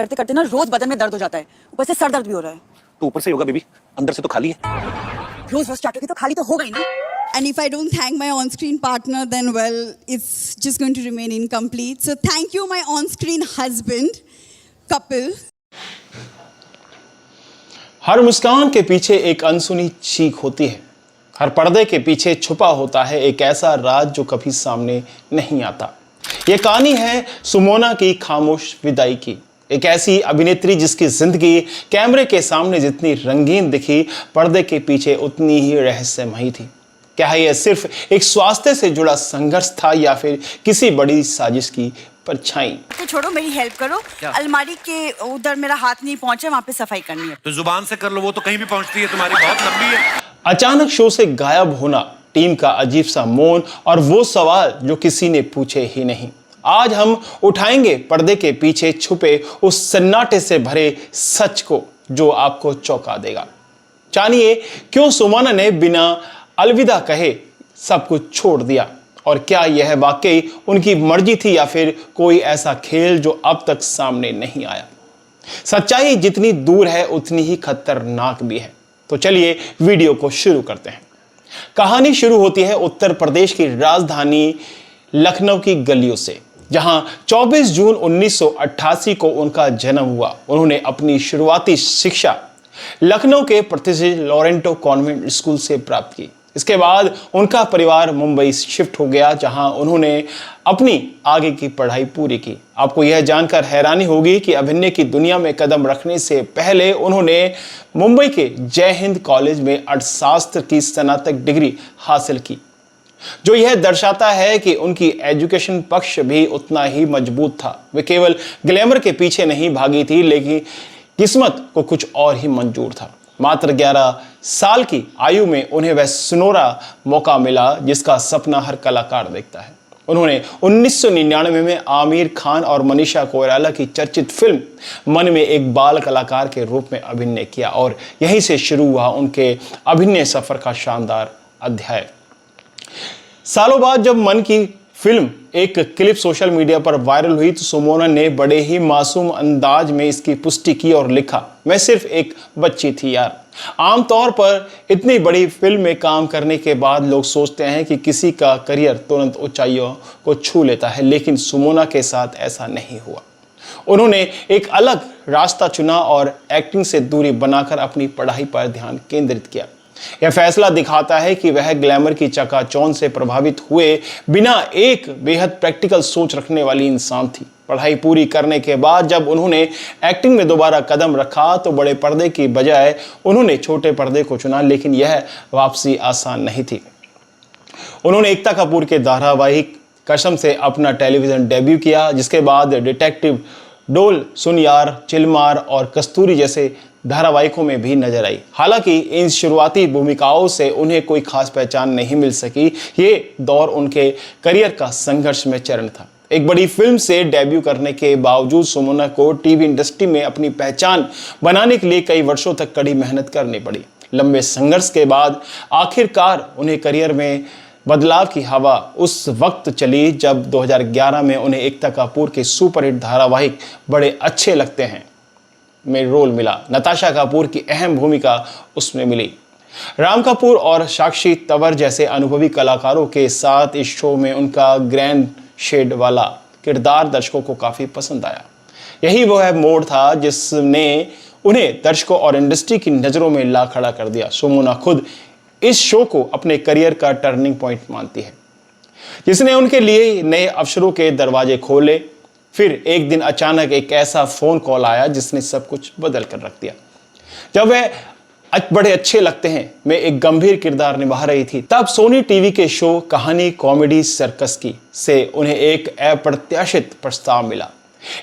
करते करते ना रोज बदन में दर्द हो जाता है, ऊपर से सर दर्द भी हो रहा है। तो ऊपर से होगा बेबी, अंदर से तो खाली है। रोज रोज स्टार्ट होगी तो खाली तो होगा ही ना। And if I don't thank my on-screen partner, then well, it's just going to remain incomplete. So thank you, my on-screen husband, Kapil. हर मुस्कान के पीछे एक अनसुनी चीख होती है। हर पर्दे के पीछे छुपा होता है एक ऐसा राज जो कभी सामने नहीं आता। ये कहानी है सुमोना की खामोश विदाई की। एक ऐसी अभिनेत्री जिसकी जिंदगी कैमरे के सामने जितनी रंगीन दिखी, पर्दे के पीछे उतनी ही रहस्यमयी थी। क्या है यह सिर्फ एक स्वास्थ्य से जुड़ा संघर्ष था या फिर किसी बड़ी साजिश की परछाई? तो छोड़ो, मेरी हेल्प करो। अलमारी के उधर मेरा हाथ नहीं पहुंचा, वहां पे सफाई करनी है। तो जुबान से कर लो, वो तो कहीं भी पहुंचती है, तुम्हारी बहुत लंबी है। अचानक शो से गायब होना, टीम का अजीब सा मौन और वो सवाल जो किसी ने पूछे ही नहीं। आज हम उठाएंगे पर्दे के पीछे छुपे उस सन्नाटे से भरे सच को जो आपको चौंका देगा। जानिए क्यों सुमोना ने बिना अलविदा कहे सब कुछ छोड़ दिया और क्या यह वाकई उनकी मर्जी थी या फिर कोई ऐसा खेल जो अब तक सामने नहीं आया। सच्चाई जितनी दूर है उतनी ही खतरनाक भी है। तो चलिए वीडियो को शुरू करते हैं। कहानी शुरू होती है उत्तर प्रदेश की राजधानी लखनऊ की गलियों से, जहां 24 जून 1988 को उनका जन्म हुआ। उन्होंने अपनी शुरुआती शिक्षा लखनऊ के प्रतिष्ठित लॉरेंटो कॉन्वेंट स्कूल से प्राप्त की। इसके बाद उनका परिवार मुंबई शिफ्ट हो गया, जहां उन्होंने अपनी आगे की पढ़ाई पूरी की। आपको यह जानकर हैरानी होगी कि अभिनय की दुनिया में कदम रखने से पहले उन्होंने मुंबई के जय हिंद कॉलेज में अर्थशास्त्र की स्नातक डिग्री हासिल की, जो यह दर्शाता है कि उनकी एजुकेशन पक्ष भी उतना ही मजबूत था। वे केवल ग्लैमर के पीछे नहीं भागी थी, लेकिन किस्मत को कुछ और ही मंजूर था। मात्र 11 साल की आयु में उन्हें वह सुनहरा मौका मिला जिसका सपना हर कलाकार देखता है। उन्होंने 1999 में आमिर खान और मनीषा कोइराला की चर्चित फिल्म मन में एक बाल कलाकार के रूप में अभिनय किया और यहीं से शुरू हुआ उनके अभिनय सफर का शानदार अध्याय। सालों बाद जब मन की फिल्म एक क्लिप सोशल मीडिया पर वायरल हुई तो सुमोना ने बड़े ही मासूम अंदाज में इसकी पुष्टि की और लिखा, मैं सिर्फ एक बच्ची थी यार। आमतौर पर इतनी बड़ी फिल्म में काम करने के बाद लोग सोचते हैं कि किसी का करियर तुरंत ऊंचाइयों को छू लेता है, लेकिन सुमोना के साथ ऐसा नहीं हुआ। उन्होंने एक अलग रास्ता चुना और एक्टिंग से दूरी बनाकर अपनी पढ़ाई पर ध्यान केंद्रित किया। यह फैसला दिखाता है कि वह ग्लैमर की चकाचौंध से प्रभावित हुए बिना एक बेहद प्रैक्टिकल सोच रखने वाली इंसान थी। पढ़ाई पूरी करने के बाद जब उन्होंने एक्टिंग में दोबारा कदम रखा तो बड़े पर्दे की बजाय उन्होंने छोटे पर्दे को चुना, लेकिन यह वापसी आसान नहीं थी। उन्होंने एकता कपूर के धारावाहिक कसम से अपना टेलीविजन डेब्यू किया, जिसके बाद डिटेक्टिव डोल, सुन यार, चिलमार और कस्तूरी जैसे धारावाहिकों में भी नजर आई। हालांकि इन शुरुआती भूमिकाओं से उन्हें कोई खास पहचान नहीं मिल सकी। ये दौर उनके करियर का संघर्ष में चरण था। एक बड़ी फिल्म से डेब्यू करने के बावजूद सुमोना को टीवी इंडस्ट्री में अपनी पहचान बनाने के लिए कई वर्षों तक कड़ी मेहनत करनी पड़ी। लंबे संघर्ष के बाद आखिरकार उन्हें करियर में बदलाव की हवा उस वक्त चली जब 2011 में उन्हें एकता कपूर के सुपरहिट धारावाहिक बड़े अच्छे लगते हैं में रोल मिला। नताशा कपूर की अहम भूमिका उसमें मिली। राम कपूर और साक्षी तंवर जैसे अनुभवी कलाकारों के साथ इस शो में उनका ग्रैंड शेड वाला किरदार दर्शकों को काफी पसंद आया। यही वो है मोड़ था जिसने उन्हें दर्शकों और इंडस्ट्री की नजरों में ला खड़ा कर दिया। सुमोना खुद इस शो को अपने करियर का टर्निंग पॉइंट मानती है, जिसने उनके लिए नए अवसरों के दरवाजे खोले। फिर एक दिन अचानक एक ऐसा फोन कॉल आया जिसने सब कुछ बदल कर रख दिया। जब वह बड़े अच्छे लगते हैं में एक गंभीर किरदार निभा रही थी, तब सोनी टीवी के शो कहानी कॉमेडी सर्कस की से उन्हें एक अप्रत्याशित प्रस्ताव मिला,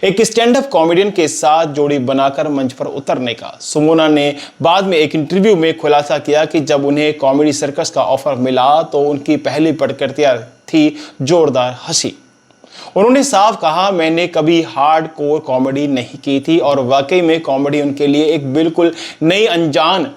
एक स्टैंड अप कॉमेडियन के साथ जोड़ी बनाकर मंच पर उतरने का। सुमोना ने बाद में एक इंटरव्यू में खुलासा किया कि जब उन्हें कॉमेडी सर्कस का ऑफर मिला तो उनकी पहली प्रतिक्रिया थी जोरदार हंसी। उन्होंने साफ कहा, मैंने कभी हार्ड कोर कॉमेडी नहीं की थी और वाकई में कॉमेडी उनके लिए एक बिल्कुल नई, अनजान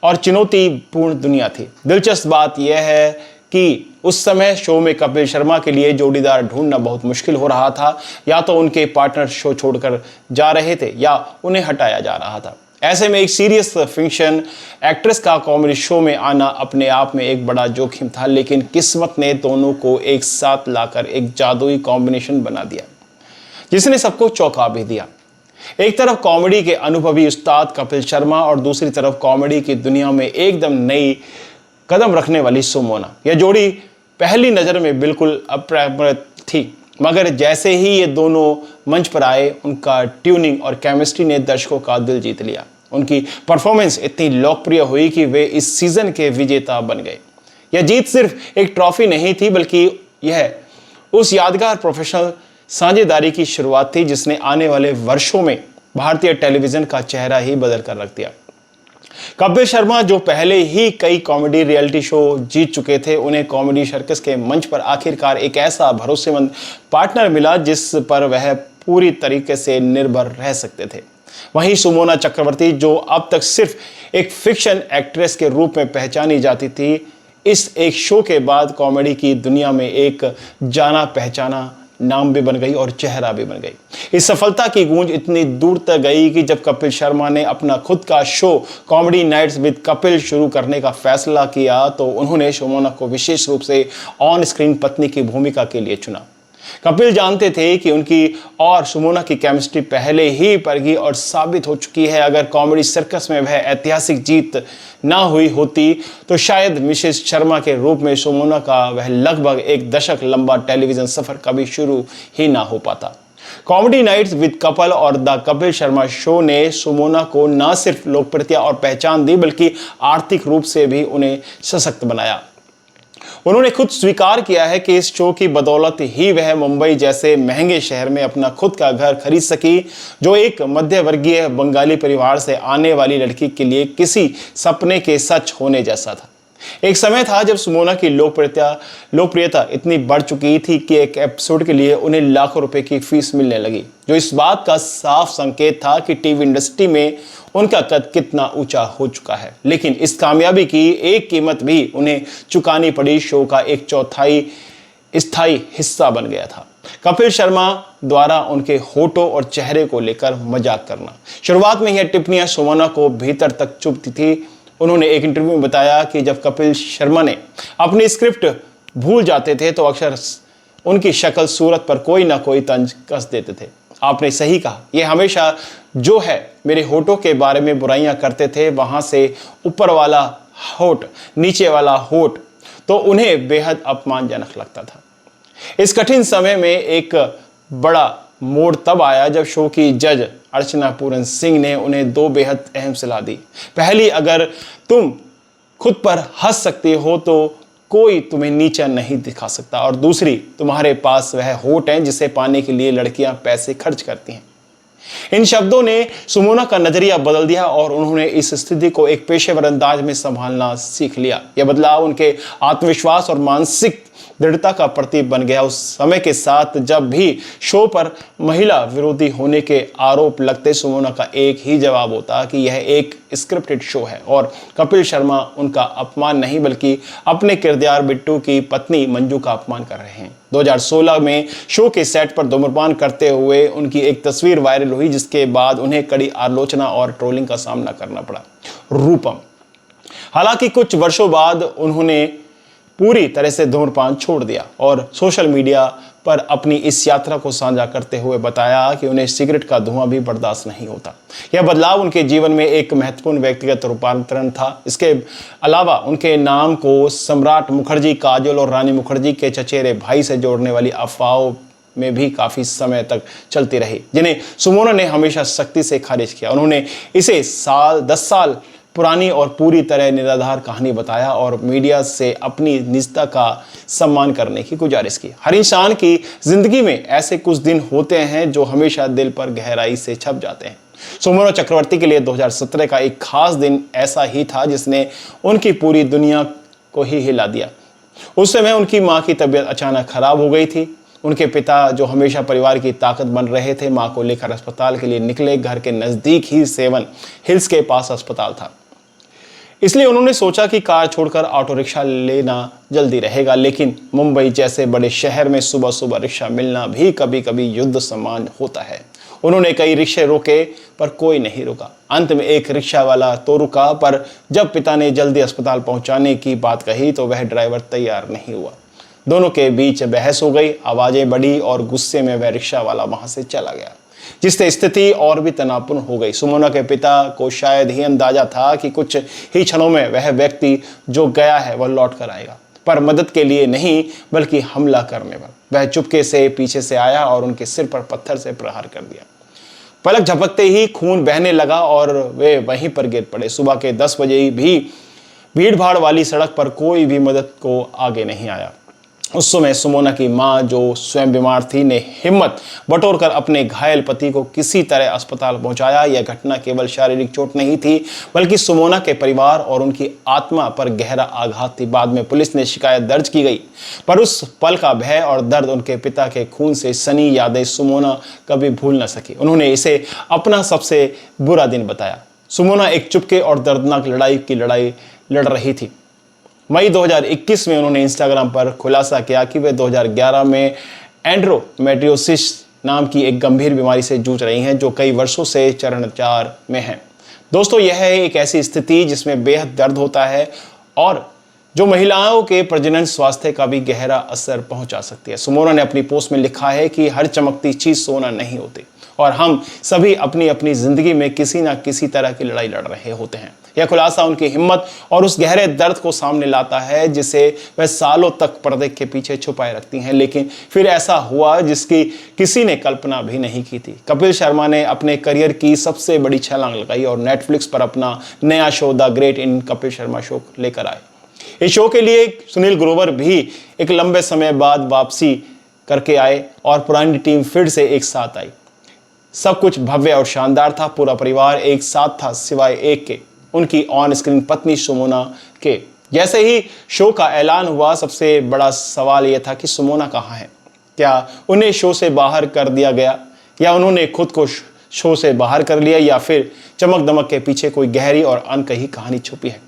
और चुनौतीपूर्ण दुनिया थी। दिलचस्प बात यह है कि उस समय शो में कपिल शर्मा के लिए जोड़ीदार ढूंढना बहुत मुश्किल हो रहा था। या तो उनके पार्टनर शो छोड़कर जा रहे थे या उन्हें हटाया जा रहा था। ऐसे में एक सीरियस फिक्शन एक्ट्रेस का कॉमेडी शो में आना अपने आप में एक बड़ा जोखिम था, लेकिन किस्मत ने दोनों को एक साथ लाकर एक जादुई कॉम्बिनेशन बना दिया जिसने सबको चौंका भी दिया। एक तरफ कॉमेडी के अनुभवी उस्ताद कपिल शर्मा और दूसरी तरफ कॉमेडी की दुनिया में एकदम नई कदम रखने वाली सुमोना। यह जोड़ी पहली नज़र में बिल्कुल अपरिचित थी, मगर जैसे ही ये दोनों मंच पर आए उनका ट्यूनिंग और केमिस्ट्री ने दर्शकों का दिल जीत लिया। उनकी परफॉर्मेंस इतनी लोकप्रिय हुई कि वे इस सीजन के विजेता बन गए। यह जीत सिर्फ एक ट्रॉफी नहीं थी, बल्कि यह उस यादगार प्रोफेशनल साझेदारी की शुरुआत थी जिसने आने वाले वर्षों में भारतीय टेलीविजन का चेहरा ही बदल कर रख दिया। कपिल शर्मा जो पहले ही कई कॉमेडी रियलिटी शो जीत चुके थे, उन्हें कॉमेडी सर्कस के मंच पर आखिरकार एक ऐसा भरोसेमंद पार्टनर मिला जिस पर वह पूरी तरीके से निर्भर रह सकते थे। वहीं सुमोना चक्रवर्ती, जो अब तक सिर्फ एक फिक्शन एक्ट्रेस के रूप में पहचानी जाती थी, इस एक शो के बाद कॉमेडी की दुनिया में एक जाना पहचाना नाम भी बन गई और चेहरा भी बन गई। इस सफलता की गूंज इतनी दूर तक गई कि जब कपिल शर्मा ने अपना खुद का show comedy nights with Kapil शुरू करने का फैसला किया तो उन्होंने सुमोना को विशेष रूप से ऑन स्क्रीन पत्नी की भूमिका के लिए चुना। कपिल जानते थे कि उनकी और सुमोना की केमिस्ट्री पहले ही परखी और साबित हो चुकी है। अगर कॉमेडी सर्कस में वह ऐतिहासिक जीत ना हुई होती तो शायद मिसेस शर्मा के रूप में सुमोना का वह लगभग एक दशक लंबा टेलीविजन सफर कभी शुरू ही ना हो पाता। कॉमेडी नाइट्स विद कपिल और द कपिल शर्मा शो ने सुमोना को न सिर्फ लोकप्रियता और पहचान दी, बल्कि आर्थिक रूप से भी उन्हें सशक्त बनाया। उन्होंने खुद स्वीकार किया है कि इस शो की बदौलत ही वह मुंबई जैसे महंगे शहर में अपना खुद का घर खरीद सकी, जो एक मध्यवर्गीय बंगाली परिवार से आने वाली लड़की के लिए किसी सपने के सच होने जैसा था। एक समय था जब सुमोना की लोकप्रियता इतनी बढ़ चुकी थी कि एक एपिसोड के लिए उन्हें लाखों रुपए की फीस मिलने लगी, जो इस बात का साफ संकेत था कि टीवी इंडस्ट्री में उनका कद कितना ऊंचा हो चुका है। लेकिन इस कामयाबी की एक कीमत भी उन्हें चुकानी पड़ी। शो का एक चौथाई स्थायी हिस्सा बन गया था कपिल शर्मा द्वारा उनके होठों और चेहरे को लेकर मजाक करना। शुरुआत में यह टिप्पणियां सुमोना को भीतर तक चुभती थी। उन्होंने एक इंटरव्यू में बताया कि जब कपिल शर्मा ने अपनी स्क्रिप्ट भूल जाते थे तो अक्सर उनकी शक्ल सूरत पर कोई ना कोई तंज कस देते थे। आपने सही कहा, यह हमेशा जो है मेरे होठों के बारे में बुराइयां करते थे, वहां से ऊपर वाला होठ नीचे वाला होठ, तो उन्हें बेहद अपमानजनक लगता था। इस कठिन समय में एक बड़ा मोड़ तब आया जब शो की जज अर्चना पूरन सिंह ने उन्हें दो बेहद अहम सलाह दी। पहली, अगर तुम खुद पर हंस सकते हो तो कोई तुम्हें नीचा नहीं दिखा सकता, और दूसरी, तुम्हारे पास वह होठ है जिसे पाने के लिए लड़कियां पैसे खर्च करती हैं। इन शब्दों ने सुमोना का नजरिया बदल दिया और उन्होंने इस स्थिति को एक पेशेवर अंदाज में संभालना सीख लिया। यह बदलाव उनके आत्मविश्वास और मानसिक दृढ़ता का प्रतीक बन गया। उस समय के साथ जब भी शो पर महिला विरोधी होने के आरोप लगते, सुमोना का एक ही जवाब होता कि यह एक स्क्रिप्टेड शो है और कपिल शर्मा उनका अपमान नहीं बल्कि अपने किरदार बिट्टू की पत्नी मंजू का अपमान कर रहे हैं। 2016 में शो के सेट पर धूम्रपान करते हुए उनकी एक तस्वीर वायरल हुई, जिसके बाद उन्हें कड़ी आलोचना और ट्रोलिंग का सामना करना पड़ा। रूपम, हालांकि कुछ वर्षों बाद उन्होंने पूरी तरह से धूम्रपान छोड़ दिया और सोशल मीडिया पर अपनी इस यात्रा को साझा करते हुए बताया कि उन्हें सिगरेट का धुआं भी बर्दाश्त नहीं होता। यह बदलाव उनके जीवन में एक महत्वपूर्ण व्यक्तिगत रूपांतरण था। इसके अलावा उनके नाम को सम्राट मुखर्जी, काजोल और रानी मुखर्जी के चचेरे भाई से जोड़ने वाली अफवाहों में भी काफी समय तक चलती रही, जिन्हें सुमोना ने हमेशा सख्ती से खारिज किया। उन्होंने इसे 10 साल पुरानी और पूरी तरह निराधार कहानी बताया और मीडिया से अपनी निजता का सम्मान करने की गुजारिश की। हर इंसान की जिंदगी में ऐसे कुछ दिन होते हैं जो हमेशा दिल पर गहराई से छप जाते हैं। सुमोना चक्रवर्ती के लिए 2017 का एक खास दिन ऐसा ही था जिसने उनकी पूरी दुनिया को ही हिला दिया। उस समय उनकी माँ की तबीयत अचानक खराब हो गई थी। उनके पिता, जो हमेशा परिवार की ताकत बन रहे थे, माँ को लेकर अस्पताल के लिए निकले। घर के नज़दीक ही 7 हिल्स के पास अस्पताल था। इसलिए उन्होंने सोचा कि कार छोड़कर ऑटो रिक्शा लेना जल्दी रहेगा, लेकिन मुंबई जैसे बड़े शहर में सुबह सुबह रिक्शा मिलना भी कभी कभी युद्ध समान होता है। उन्होंने कई रिक्शे रोके पर कोई नहीं रुका। अंत में एक रिक्शा वाला तो रुका, पर जब पिता ने जल्दी अस्पताल पहुंचाने की बात कही तो वह ड्राइवर तैयार नहीं हुआ। दोनों के बीच बहस हो गई, आवाजें बढ़ी और गुस्से में वह रिक्शा वाला वहां से चला गया, जिससे स्थिति और भी तनावपूर्ण हो गई। सुमोना के पिता को शायद ही अंदाजा था कि कुछ ही क्षणों में वह व्यक्ति जो गया है वह लौट कर आएगा, पर मदद के लिए नहीं बल्कि हमला करने पर। वह चुपके से पीछे से आया और उनके सिर पर पत्थर से प्रहार कर दिया। पलक झपकते ही खून बहने लगा और वे वहीं पर गिर पड़े। सुबह के 10 बजे भी भीड़ भाड़ वाली सड़क पर कोई भी मदद को आगे नहीं आया। उस समय सुमोना की मां, जो स्वयं बीमार थी, ने हिम्मत बटोरकर अपने घायल पति को किसी तरह अस्पताल पहुंचाया। यह घटना केवल शारीरिक चोट नहीं थी बल्कि सुमोना के परिवार और उनकी आत्मा पर गहरा आघात थी। बाद में पुलिस ने शिकायत दर्ज की गई, पर उस पल का भय और दर्द, उनके पिता के खून से सनी यादें सुमोना कभी भूल न सकी। उन्होंने इसे अपना सबसे बुरा दिन बताया। सुमोना एक चुपके और दर्दनाक लड़ाई लड़ रही थी। मई 2021 में उन्होंने इंस्टाग्राम पर खुलासा किया कि वे 2011 में एंड्रोमेट्रियोसिस नाम की एक गंभीर बीमारी से जूझ रही हैं, जो कई वर्षों से चरण 4 में है। दोस्तों, यह है एक ऐसी स्थिति जिसमें बेहद दर्द होता है और जो महिलाओं के प्रजनन स्वास्थ्य का भी गहरा असर पहुंचा सकती है। सुमोना ने अपनी पोस्ट में लिखा है कि हर चमकती चीज सोना नहीं होती और हम सभी अपनी अपनी जिंदगी में किसी ना किसी तरह की लड़ाई लड़ रहे होते हैं। यह खुलासा उनकी हिम्मत और उस गहरे दर्द को सामने लाता है जिसे वह सालों तक पर्दे के पीछे छुपाए रखती हैं, लेकिन फिर ऐसा हुआ जिसकी किसी ने कल्पना भी नहीं की थी। कपिल शर्मा ने अपने करियर की सबसे बड़ी छलांग लगाई और नेटफ्लिक्स पर अपना नया show the great in Kapil Sharma show लेकर आए। इस शो के लिए सुनील ग्रोवर भी एक लंबे समय बाद वापसी करके आए और पुरानी टीम फिर से एक साथ आई। सब कुछ भव्य और शानदार था। पूरा परिवार एक साथ था सिवाय एक के, उनकी ऑन स्क्रीन पत्नी सुमोना के। जैसे ही शो का ऐलान हुआ, सबसे बड़ा सवाल यह था कि सुमोना कहाँ है। क्या उन्हें शो से बाहर कर दिया गया, या उन्होंने खुद को शो से बाहर कर लिया, या फिर चमक दमक के पीछे कोई गहरी और अनकही कहानी छुपी है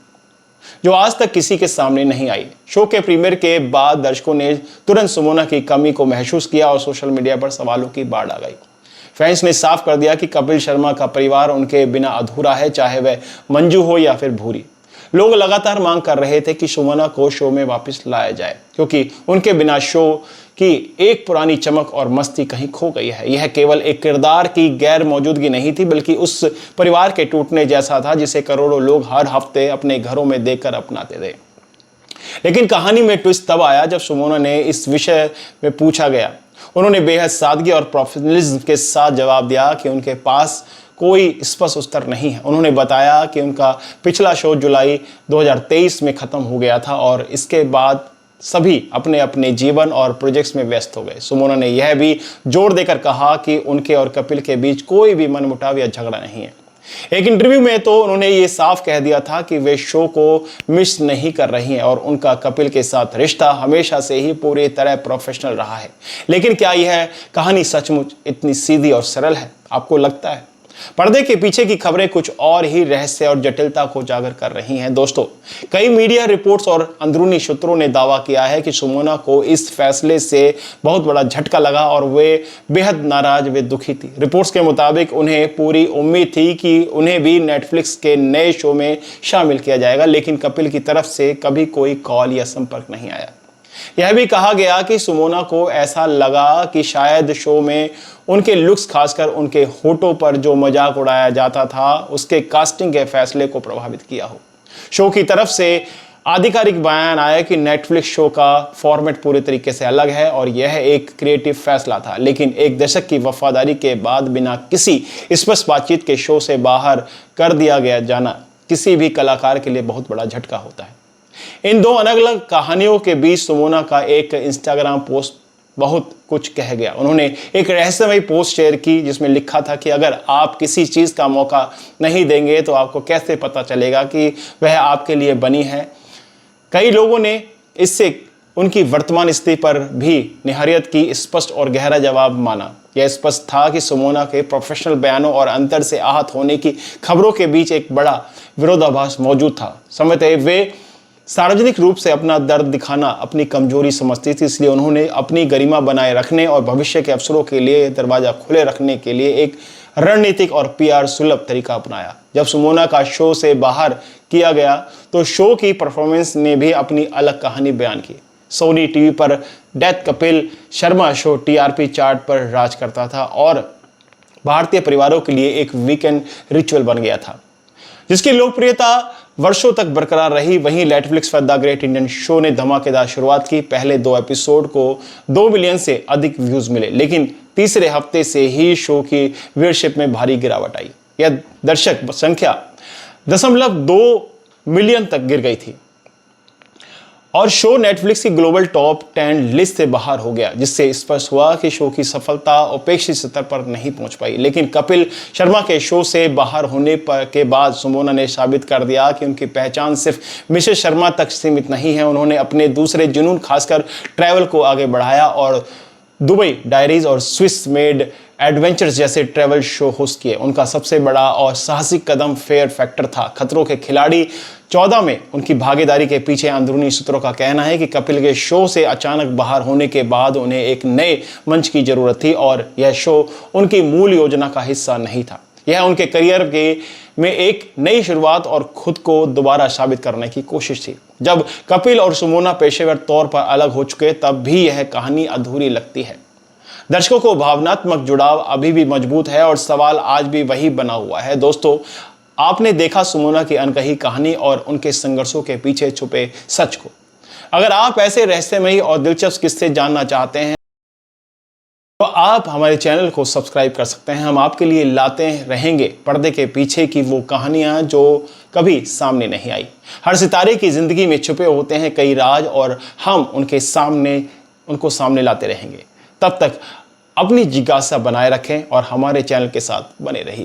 जो आज तक किसी के सामने नहीं आई। शो के प्रीमियर के बाद दर्शकों ने तुरंत सुमोना की कमी को महसूस किया और सोशल मीडिया पर सवालों की बाढ़ आ गई। फैंस ने साफ कर दिया कि कपिल शर्मा का परिवार उनके बिना अधूरा है, चाहे वह मंजू हो या फिर भूरी। लोग लगातार मांग कर रहे थे कि सुमोना को शो में वापस लाया जाए, क्योंकि उनके बिना शो की एक पुरानी चमक और मस्ती कहीं खो गई है। यह केवल एक किरदार की गैर मौजूदगी नहीं थी, बल्कि उस परिवार के टूटने जैसा था जिसे करोड़ों लोग हर हफ्ते अपने घरों में देखकर अपनाते थे। लेकिन कहानी में ट्विस्ट तब आया जब सुमोना ने इस विषय में पूछा गया। उन्होंने बेहद सादगी और प्रोफेशनलिज्म के साथ जवाब दिया कि उनके पास कोई स्पष्ट उत्तर नहीं है। उन्होंने बताया कि उनका पिछला शो जुलाई 2023 में खत्म हो गया था और इसके बाद सभी अपने अपने जीवन और प्रोजेक्ट्स में व्यस्त हो गए। सुमोना ने यह भी जोर देकर कहा कि उनके और कपिल के बीच कोई भी मनमुटाव या झगड़ा नहीं है। एक इंटरव्यू में तो उन्होंने ये साफ कह दिया था कि वे शो को मिस नहीं कर रही हैं और उनका कपिल के साथ रिश्ता हमेशा से ही पूरी तरह प्रोफेशनल रहा है। लेकिन क्या यह कहानी सचमुच इतनी सीधी और सरल है? आपको लगता है? पर्दे के पीछे की खबरें कुछ और ही रहस्य और जटिलता को उजागर कर रही हैं। दोस्तों, कई मीडिया रिपोर्ट्स और अंदरूनी सूत्रों ने दावा किया है कि सुमोना को इस फैसले से बहुत बड़ा झटका लगा और वे बेहद नाराज, वे दुखी थी। रिपोर्ट्स के मुताबिक उन्हें पूरी उम्मीद थी कि उन्हें भी नेटफ्लिक्स के नए शो में शामिल किया जाएगा, लेकिन कपिल की तरफ से कभी कोई कॉल या संपर्क नहीं आया। यह भी कहा गया कि सुमोना को ऐसा लगा कि शायद शो में उनके लुक्स, खासकर उनके होठों पर जो मजाक उड़ाया जाता था, उसके कास्टिंग के फैसले को प्रभावित किया हो। शो की तरफ से आधिकारिक बयान आया कि नेटफ्लिक्स शो का फॉर्मेट पूरी तरीके से अलग है और यह एक क्रिएटिव फैसला था, लेकिन एक दशक की वफादारी के बाद बिना किसी स्पष्ट बातचीत के शो से बाहर कर दिया गया जाना किसी भी कलाकार के लिए बहुत बड़ा झटका होता है। इन दो अलग अलग कहानियों के बीच सुमोना का एक इंस्टाग्राम पोस्ट बहुत कुछ कह गया। उन्होंने एक रहस्यमयी पोस्ट शेयर की जिसमें लिखा था कि अगर आप किसी चीज़ का मौका नहीं देंगे तो आपको कैसे पता चलेगा कि वह आपके लिए बनी है। कई लोगों ने इससे उनकी वर्तमान स्थिति पर भी निहारियत की स्पष्ट और गहरा जवाब माना। यह स्पष्ट था कि सुमोना के प्रोफेशनल बयानों और अंतर से आहत होने की खबरों के बीच एक बड़ा विरोधाभास मौजूद था। समझते वे सार्वजनिक रूप से अपना दर्द दिखाना अपनी कमजोरी समझती थी, इसलिए उन्होंने अपनी गरिमा बनाए रखने और भविष्य के अवसरों के लिए दरवाजा खुले रखने के लिए एक रणनीतिक और पीआर सुलभ तरीका अपनाया। जब सुमोना का शो से बाहर किया गया तो शो की परफॉर्मेंस ने भी अपनी अलग कहानी बयान की। सोनी टीवी पर death Kapil Sharma show TRP chart पर राज करता था और भारतीय परिवारों के लिए एक वीकेंड रिचुअल बन गया था, जिसकी लोकप्रियता वर्षों तक बरकरार रही। वहीं नेटफ्लिक्स पर द ग्रेट इंडियन शो ने धमाकेदार शुरुआत की। पहले 2 एपिसोड को 2 मिलियन से अधिक व्यूज मिले, लेकिन तीसरे हफ्ते से ही शो की व्यूअरशिप में भारी गिरावट आई। यह दर्शक संख्या 0.2 मिलियन तक गिर गई थी और शो नेटफ्लिक्स की ग्लोबल टॉप 10 लिस्ट से बाहर हो गया, जिससे स्पष्ट हुआ कि शो की सफलता अपेक्षित स्तर पर नहीं पहुंच पाई। लेकिन कपिल शर्मा के शो से बाहर होने के बाद सुमोना ने साबित कर दिया कि उनकी पहचान सिर्फ मिसेस शर्मा तक सीमित नहीं है। उन्होंने अपने दूसरे जुनून खासकर ट्रैवल को आगे बढ़ाया और दुबई डायरीज और स्विस मेड एडवेंचर्स जैसे ट्रैवल शो होस्ट किए। उनका सबसे बड़ा और साहसिक कदम फेयर फैक्टर था। खतरों के खिलाड़ी 14 में उनकी भागीदारी के पीछे अंदरूनी सूत्रों का कहना है कि कपिल के शो से अचानक बाहर होने के बाद उन्हें एक नए मंच की जरूरत थी और यह शो उनकी मूल योजना का हिस्सा नहीं था। यह उनके करियर में एक नई शुरुआत और खुद को दोबारा साबित करने की कोशिश थी। जब कपिल और सुमोना पेशेवर तौर पर अलग हो चुके तब भी यह कहानी अधूरी लगती है। दर्शकों को भावनात्मक जुड़ाव अभी भी मजबूत है और सवाल आज भी वही बना हुआ है। दोस्तों, आपने देखा सुमोना की अनकही कहानी और उनके संघर्षों के पीछे छुपे सच को। अगर आप ऐसे रहस्यमयी और दिलचस्प किस्से जानना चाहते हैं तो आप हमारे चैनल को सब्सक्राइब कर सकते हैं। हम आपके लिए लाते रहेंगे पर्दे के पीछे की वो कहानियां जो कभी सामने नहीं आई। हर सितारे की जिंदगी में छुपे होते हैं कई राज और हम उनको सामने लाते रहेंगे। तब तक अपनी जिज्ञासा बनाए रखें और हमारे चैनल के साथ बने रहिए।